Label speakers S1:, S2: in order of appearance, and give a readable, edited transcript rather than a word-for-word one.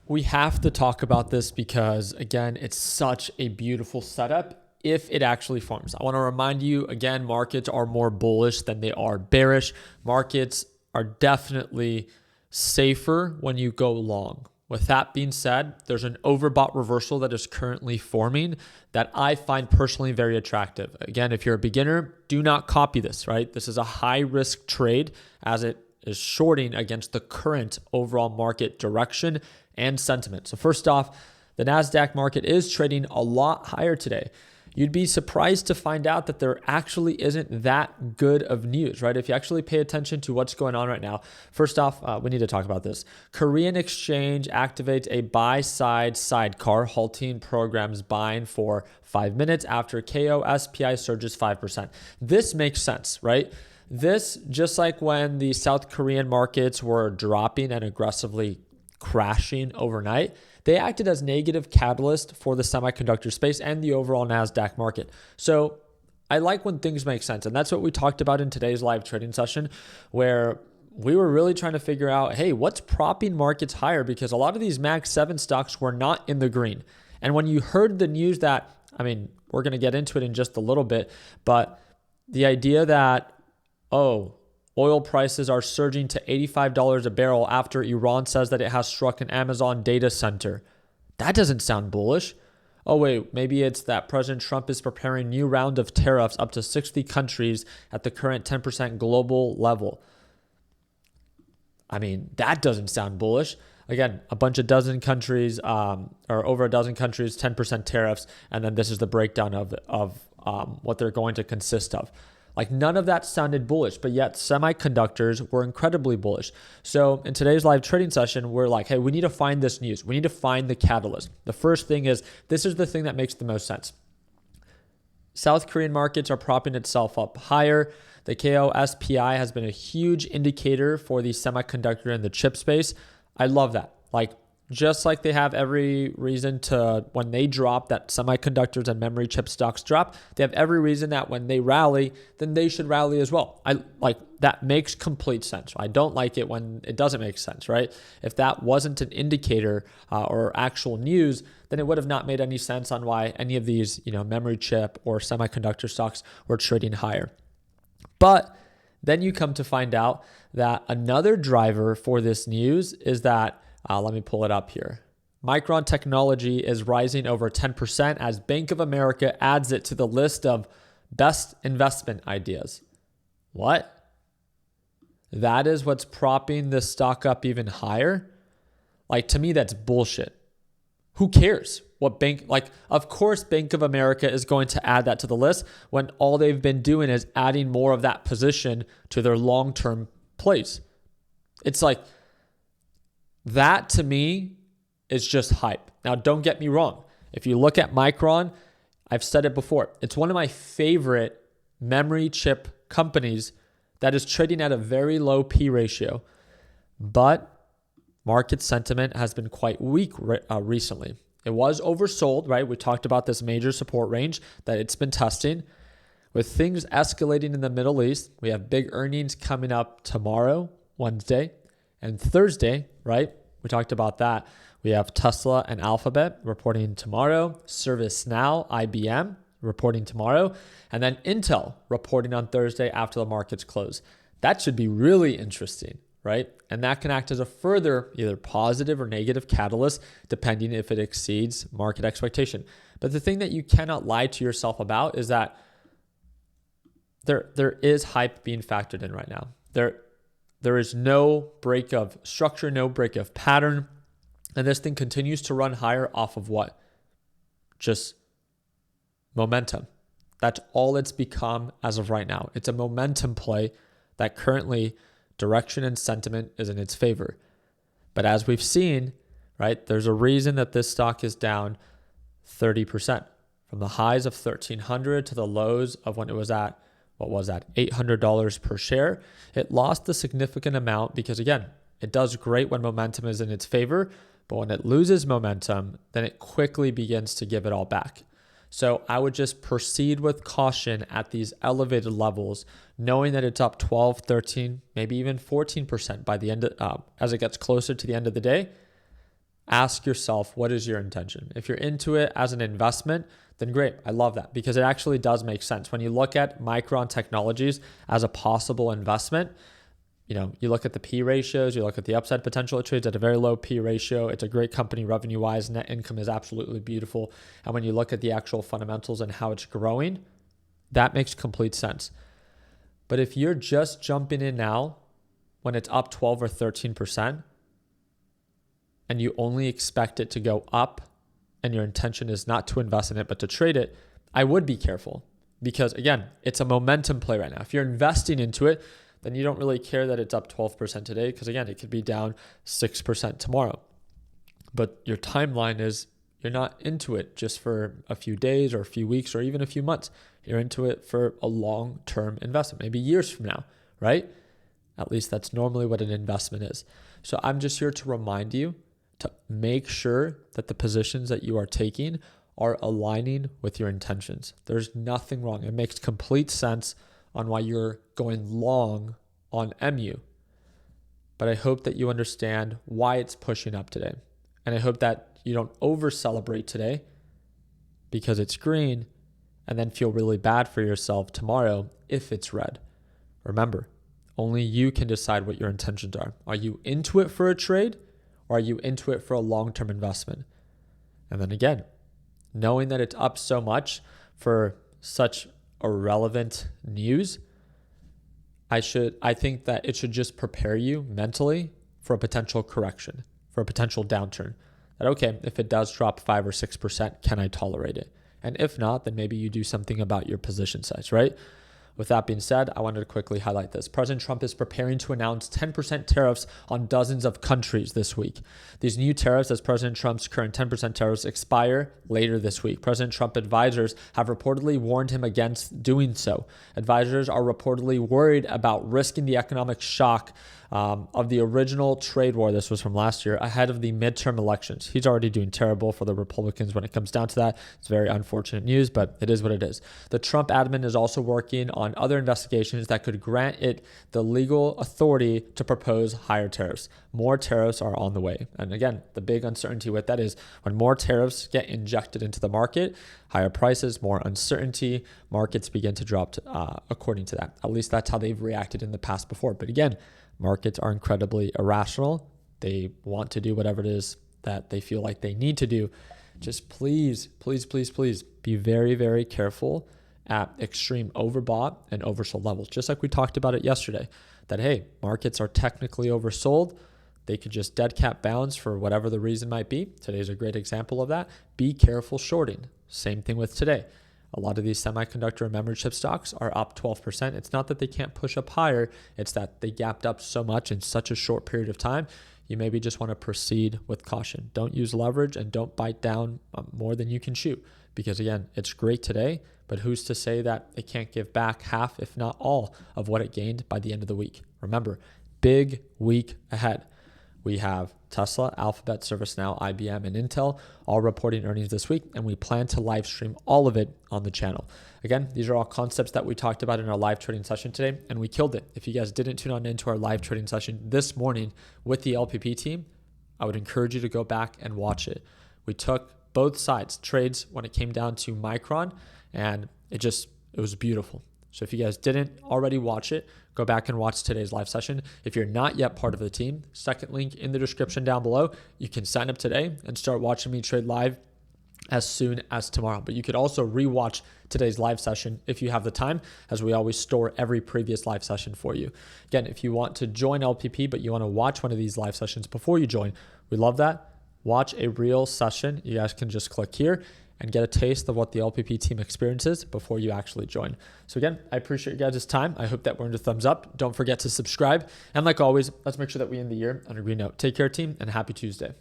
S1: We have to talk about this because, again, it's such a beautiful setup if it actually forms. I want to remind you, again, markets are more bullish than they are bearish. Markets are definitely safer when you go long. With that being said, there's an overbought reversal that is currently forming that I find personally very attractive. Again, if you're a beginner, do not copy this, right? This is a high risk trade as it is shorting against the current overall market direction and sentiment. So first off, the NASDAQ market is trading a lot higher today. You'd be surprised to find out that there actually isn't that good of news, right? If you actually pay attention to what's going on right now. First off, we need to talk about this. Korean Exchange activates a buy-side sidecar, halting programs buying for 5 minutes after KOSPI surges 5%. This makes sense, right? This, just like when the South Korean markets were dropping and aggressively crashing overnight, they acted as negative catalyst for the semiconductor space and the overall NASDAQ market. So I like when things make sense. And that's what we talked about in today's live trading session, where we were really trying to figure out, hey, what's propping markets higher? Because a lot of these Mag 7 stocks were not in the green. And when you heard the news that, we're going to get into it in just a little bit, but the idea that, oil prices are surging to $85 a barrel after Iran says that it has struck an Amazon data center. That doesn't sound bullish. Oh, wait, maybe it's that President Trump is preparing a new round of tariffs up to 60 countries at the current 10% global level. That doesn't sound bullish. Again, a dozen countries, or over a dozen countries, 10% tariffs, and then this is the breakdown of what they're going to consist of. None of that sounded bullish, but yet semiconductors were incredibly bullish. So in today's live trading session, we're like, hey, we need to find this news. We need to find the catalyst. The first thing is, this is the thing that makes the most sense. South Korean markets are propping itself up higher. The KOSPI has been a huge indicator for the semiconductor and the chip space. I love that. Just like they have every reason to, when they drop, that semiconductors and memory chip stocks drop, they have every reason that when they rally, then they should rally as well. That makes complete sense. I don't like it when it doesn't make sense, right? If that wasn't an indicator or actual news, then it would have not made any sense on why any of these, memory chip or semiconductor stocks were trading higher. But then you come to find out that another driver for this news is that, let me pull it up here. Micron technology is rising over 10% as Bank of America adds it to the list of best investment ideas. What? That is what's propping this stock up even higher? To me, that's bullshit. Who cares what bank, of course, Bank of America is going to add that to the list when all they've been doing is adding more of that position to their long-term plays. It's that to me is just hype. Now, don't get me wrong. If you look at Micron, I've said it before, it's one of my favorite memory chip companies that is trading at a very low P ratio. But market sentiment has been quite weak recently. It was oversold, right? We talked about this major support range that it's been testing. With things escalating in the Middle East, we have big earnings coming up tomorrow, Wednesday, and Thursday, right? We talked about that. We have Tesla and Alphabet reporting tomorrow, ServiceNow, IBM reporting tomorrow, and then Intel reporting on Thursday after the markets close. That should be really interesting, right? And that can act as a further either positive or negative catalyst, depending if it exceeds market expectation. But the thing that you cannot lie to yourself about is that there is hype being factored in right now. There is no break of structure, no break of pattern. And this thing continues to run higher off of what? Just momentum. That's all it's become as of right now. It's a momentum play that currently direction and sentiment is in its favor. But as we've seen, right, there's a reason that this stock is down 30% from the highs of 1,300 to the lows of when it was at, $800 per share. It lost a significant amount because, again, it does great when momentum is in its favor, but when it loses momentum, then it quickly begins to give it all back. So I would just proceed with caution at these elevated levels, knowing that it's up 12, 13, maybe even 14% by the end of, as it gets closer to the end of the day. ask yourself, what is your intention? If you're into it as an investment, then great. I love that because it actually does make sense. When you look at Micron Technologies as a possible investment, you look at the P ratios, you look at the upside potential. It trades at a very low P ratio. It's a great company revenue-wise. Net income is absolutely beautiful. And when you look at the actual fundamentals and how it's growing, that makes complete sense. But if you're just jumping in now when it's up 12 or 13% and you only expect it to go up and your intention is not to invest in it but to trade it, I would be careful because, again, it's a momentum play right now. If you're investing into it, then you don't really care that it's up 12% today because, again, it could be down 6% tomorrow. But your timeline is you're not into it just for a few days or a few weeks or even a few months. You're into it for a long-term investment, maybe years from now, right? At least that's normally what an investment is. So I'm just here to remind you to make sure that the positions that you are taking are aligning with your intentions. There's nothing wrong. It makes complete sense on why you're going long on MU. But I hope that you understand why it's pushing up today. And I hope that you don't over celebrate today because it's green and then feel really bad for yourself tomorrow if it's red. Remember, only you can decide what your intentions are. Are you into it for a trade or are you into it for a long-term investment? And then again, knowing that it's up so much for such irrelevant news, I think that it should just prepare you mentally for a potential correction, for a potential downturn. That, okay, if it does drop 5 or 6%, can I tolerate it? And if not, then maybe you do something about your position size, right? With that being said, I wanted to quickly highlight this. President Trump is preparing to announce 10% tariffs on dozens of countries this week. These new tariffs, as President Trump's current 10% tariffs expire later this week. President Trump advisors have reportedly warned him against doing so. Advisors are reportedly worried about risking the economic shock of the original trade war, this was from last year, ahead of the midterm elections. He's already doing terrible for the Republicans when it comes down to that. It's very unfortunate news, but it is what it is. The Trump admin is also working on other investigations that could grant it the legal authority to propose higher tariffs. More tariffs are on the way. And again, the big uncertainty with that is when more tariffs get injected into the market, higher prices, more uncertainty, markets begin to drop according to that. At least that's how they've reacted in the past before. But again, markets are incredibly irrational. They want to do whatever it is that they feel like they need to do. Just please, please, please, please be very, very careful at extreme overbought and oversold levels. Just like we talked about it yesterday, that, hey, markets are technically oversold. They could just dead cat bounce for whatever the reason might be. Today's a great example of that. Be careful shorting. Same thing with today. A lot of these semiconductor and memory chip stocks are up 12%. It's not that they can't push up higher. It's that they gapped up so much in such a short period of time. You maybe just want to proceed with caution. Don't use leverage and don't bite down more than you can chew. Because again, it's great today, but who's to say that it can't give back half, if not all, of what it gained by the end of the week? Remember, big week ahead. We have Tesla, Alphabet, ServiceNow, IBM, and Intel all reporting earnings this week, and we plan to live stream all of it on the channel. Again, these are all concepts that we talked about in our live trading session today, and we killed it. If you guys didn't tune on into our live trading session this morning with the LPP team, I would encourage you to go back and watch it. We took both sides trades when it came down to Micron, and it was beautiful. So if you guys didn't already watch it, go back and watch today's live session. If you're not yet part of the team, second link in the description down below. You can sign up today and start watching me trade live as soon as tomorrow. But you could also rewatch today's live session if you have the time, as we always store every previous live session for you. Again, if you want to join LPP, but you want to watch one of these live sessions before you join, we love that. Watch a real session. You guys can just click here and get a taste of what the LPP team experiences before you actually join. So again, I appreciate you guys' time. I hope that we're into thumbs up. Don't forget to subscribe. And like always, let's make sure that we end the year on a green note. Take care, team, and happy Tuesday.